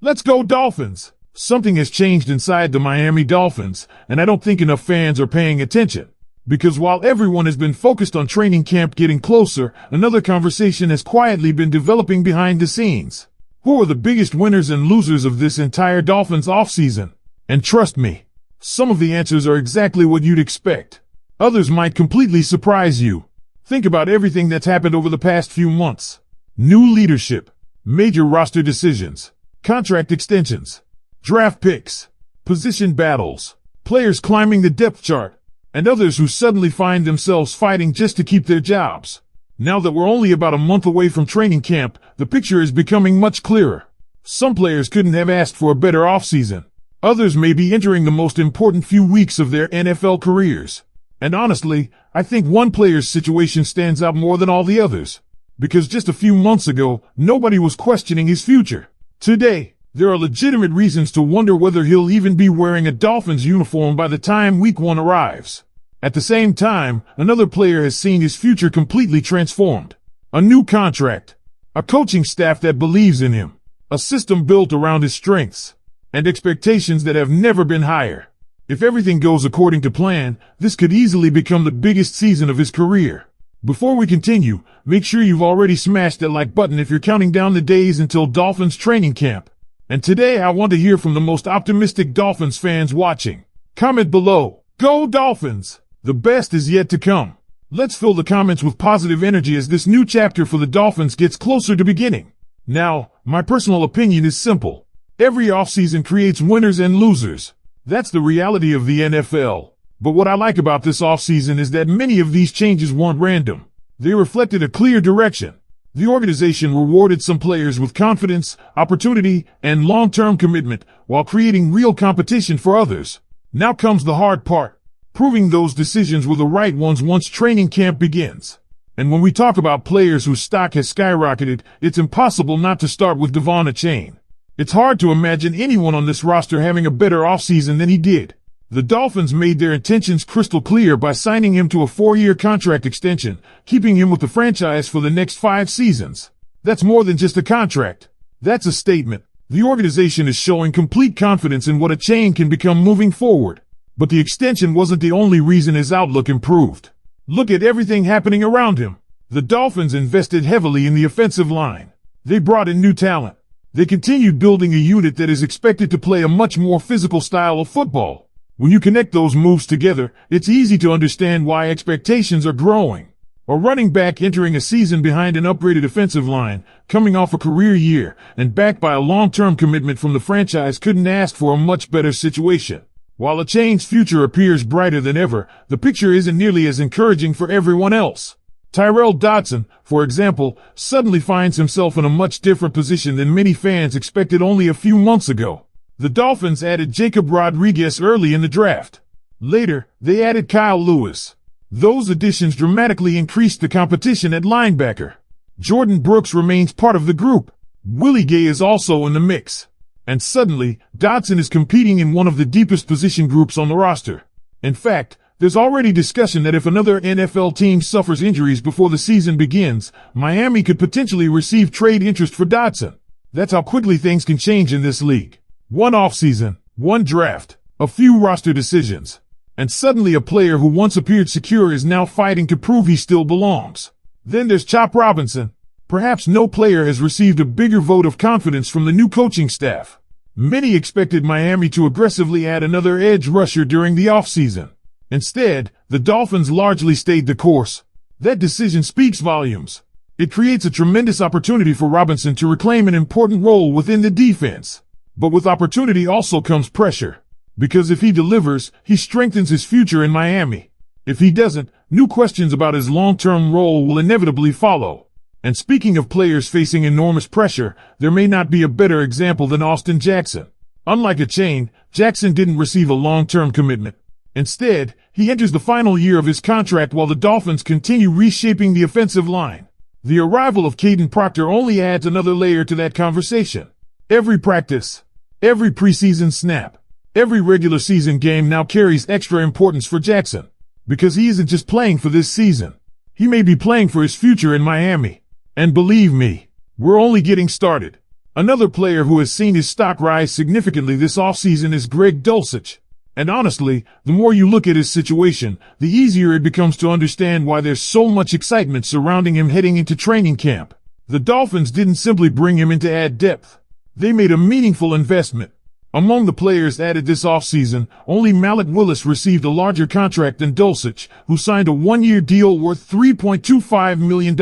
Let's go Dolphins! Something has changed inside the Miami Dolphins, and I don't think enough fans are paying attention. Because while everyone has been focused on training camp getting closer, another conversation has quietly been developing behind the scenes. Who are the biggest winners and losers of this entire Dolphins offseason? And trust me, some of the answers are exactly what you'd expect. Others might completely surprise you. Think about everything that's happened over the past few months. New leadership, major roster decisions, contract extensions, draft picks, position battles, players climbing the depth chart, and others who suddenly find themselves fighting just to keep their jobs. Now that we're only about a month away from training camp, the picture is becoming much clearer. Some players couldn't have asked for a better offseason. Others may be entering the most important few weeks of their NFL careers. And honestly, I think one player's situation stands out more than all the others. Because just a few months ago, nobody was questioning his future. Today, there are legitimate reasons to wonder whether he'll even be wearing a Dolphins uniform by the time Week 1 arrives. At the same time, another player has seen his future completely transformed. A new contract, a coaching staff that believes in him, a system built around his strengths, and expectations that have never been higher. If everything goes according to plan, this could easily become the biggest season of his career. Before we continue, make sure you've already smashed that like button if you're counting down the days until Dolphins training camp. And today I want to hear from the most optimistic Dolphins fans watching. Comment below. Go Dolphins! The best is yet to come. Let's fill the comments with positive energy as this new chapter for the Dolphins gets closer to beginning. Now, my personal opinion is simple. Every offseason creates winners and losers. That's the reality of the NFL. But what I like about this offseason is that many of these changes weren't random. They reflected a clear direction. The organization rewarded some players with confidence, opportunity, and long-term commitment, while creating real competition for others. Now comes the hard part. Proving those decisions were the right ones once training camp begins. And when we talk about players whose stock has skyrocketed, it's impossible not to start with Devon Achane. It's hard to imagine anyone on this roster having a better offseason than he did. The Dolphins made their intentions crystal clear by signing him to a 4-year contract extension, keeping him with the franchise for the next 5 seasons. That's more than just a contract. That's a statement. The organization is showing complete confidence in what Achane can become moving forward. But the extension wasn't the only reason his outlook improved. Look at everything happening around him. The Dolphins invested heavily in the offensive line. They brought in new talent. They continued building a unit that is expected to play a much more physical style of football. When you connect those moves together, it's easy to understand why expectations are growing. A running back entering a season behind an upgraded offensive line, coming off a career year, and backed by a long-term commitment from the franchise couldn't ask for a much better situation. While Achane's future appears brighter than ever, the picture isn't nearly as encouraging for everyone else. Tyrel Dodson, for example, suddenly finds himself in a much different position than many fans expected only a few months ago. The Dolphins added Jacob Rodriguez early in the draft. Later, they added Kyle Lewis. Those additions dramatically increased the competition at linebacker. Jordan Brooks remains part of the group. Willie Gay is also in the mix. And suddenly, Dodson is competing in one of the deepest position groups on the roster. In fact, there's already discussion that if another NFL team suffers injuries before the season begins, Miami could potentially receive trade interest for Dodson. That's how quickly things can change in this league. One offseason, one draft, a few roster decisions, and suddenly a player who once appeared secure is now fighting to prove he still belongs. Then there's Chop Robinson. Perhaps no player has received a bigger vote of confidence from the new coaching staff. Many expected Miami to aggressively add another edge rusher during the offseason. Instead, the Dolphins largely stayed the course. That decision speaks volumes. It creates a tremendous opportunity for Robinson to reclaim an important role within the defense. But with opportunity also comes pressure. Because if he delivers, he strengthens his future in Miami. If he doesn't, new questions about his long-term role will inevitably follow. And speaking of players facing enormous pressure, there may not be a better example than Austin Jackson. Unlike Achane, Jackson didn't receive a long-term commitment. Instead, he enters the final year of his contract while the Dolphins continue reshaping the offensive line. The arrival of Caden Proctor only adds another layer to that conversation. Every practice, every preseason snap, every regular season game now carries extra importance for Jackson. Because he isn't just playing for this season. He may be playing for his future in Miami. And believe me, we're only getting started. Another player who has seen his stock rise significantly this offseason is Greg Dulcich. And honestly, the more you look at his situation, the easier it becomes to understand why there's so much excitement surrounding him heading into training camp. The Dolphins didn't simply bring him in to add depth. They made a meaningful investment. Among the players added this offseason, only Malik Willis received a larger contract than Dulcich, who signed a one-year deal worth $3.25 million.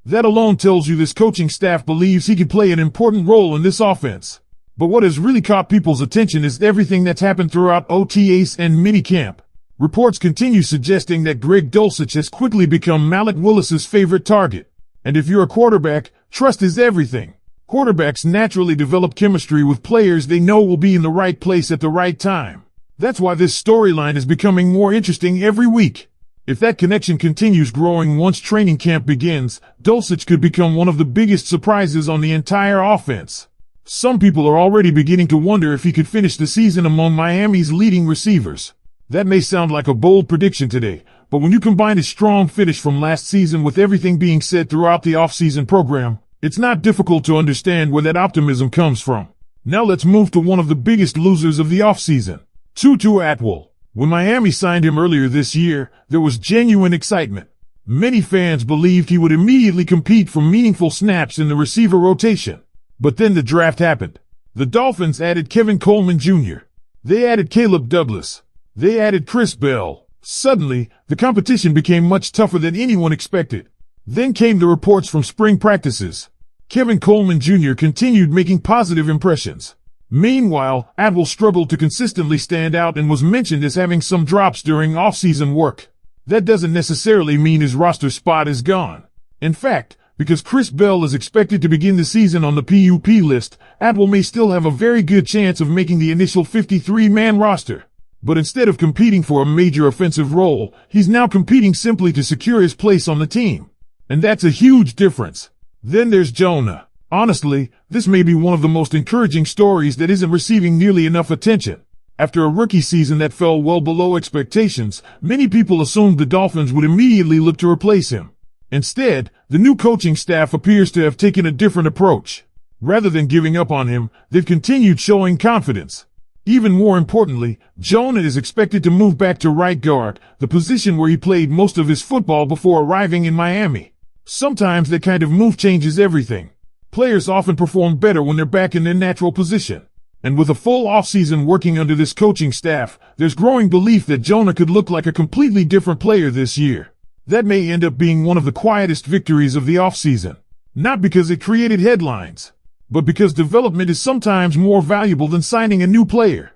That alone tells you this coaching staff believes he can play an important role in this offense. But what has really caught people's attention is everything that's happened throughout OTAs and minicamp. Reports continue suggesting that Greg Dulcich has quickly become Malik Willis's favorite target. And if you're a quarterback, trust is everything. Quarterbacks naturally develop chemistry with players they know will be in the right place at the right time. That's why this storyline is becoming more interesting every week. If that connection continues growing once training camp begins, Dulcich could become one of the biggest surprises on the entire offense. Some people are already beginning to wonder if he could finish the season among Miami's leading receivers. That may sound like a bold prediction today, but when you combine his strong finish from last season with everything being said throughout the offseason program, it's not difficult to understand where that optimism comes from. Now let's move to one of the biggest losers of the offseason, Tua Tagovailoa. When Miami signed him earlier this year, there was genuine excitement. Many fans believed he would immediately compete for meaningful snaps in the receiver rotation. But then the draft happened. The Dolphins added Kevin Coleman Jr. They added Caleb Douglas. They added Chris Bell. Suddenly, the competition became much tougher than anyone expected. Then came the reports from spring practices. Kevin Coleman Jr. continued making positive impressions. Meanwhile, Waddle struggled to consistently stand out and was mentioned as having some drops during off-season work. That doesn't necessarily mean his roster spot is gone. In fact, because Chris Bell is expected to begin the season on the PUP list, Waddle may still have a very good chance of making the initial 53-man roster. But instead of competing for a major offensive role, he's now competing simply to secure his place on the team. And that's a huge difference. Then there's Jonah. Honestly, this may be one of the most encouraging stories that isn't receiving nearly enough attention. After a rookie season that fell well below expectations, many people assumed the Dolphins would immediately look to replace him. Instead, the new coaching staff appears to have taken a different approach. Rather than giving up on him, they've continued showing confidence. Even more importantly, Jonah is expected to move back to right guard, the position where he played most of his football before arriving in Miami. Sometimes that kind of move changes everything. Players often perform better when they're back in their natural position. And with a full offseason working under this coaching staff, there's growing belief that Jonah could look like a completely different player this year. That may end up being one of the quietest victories of the offseason. Not because it created headlines, but because development is sometimes more valuable than signing a new player.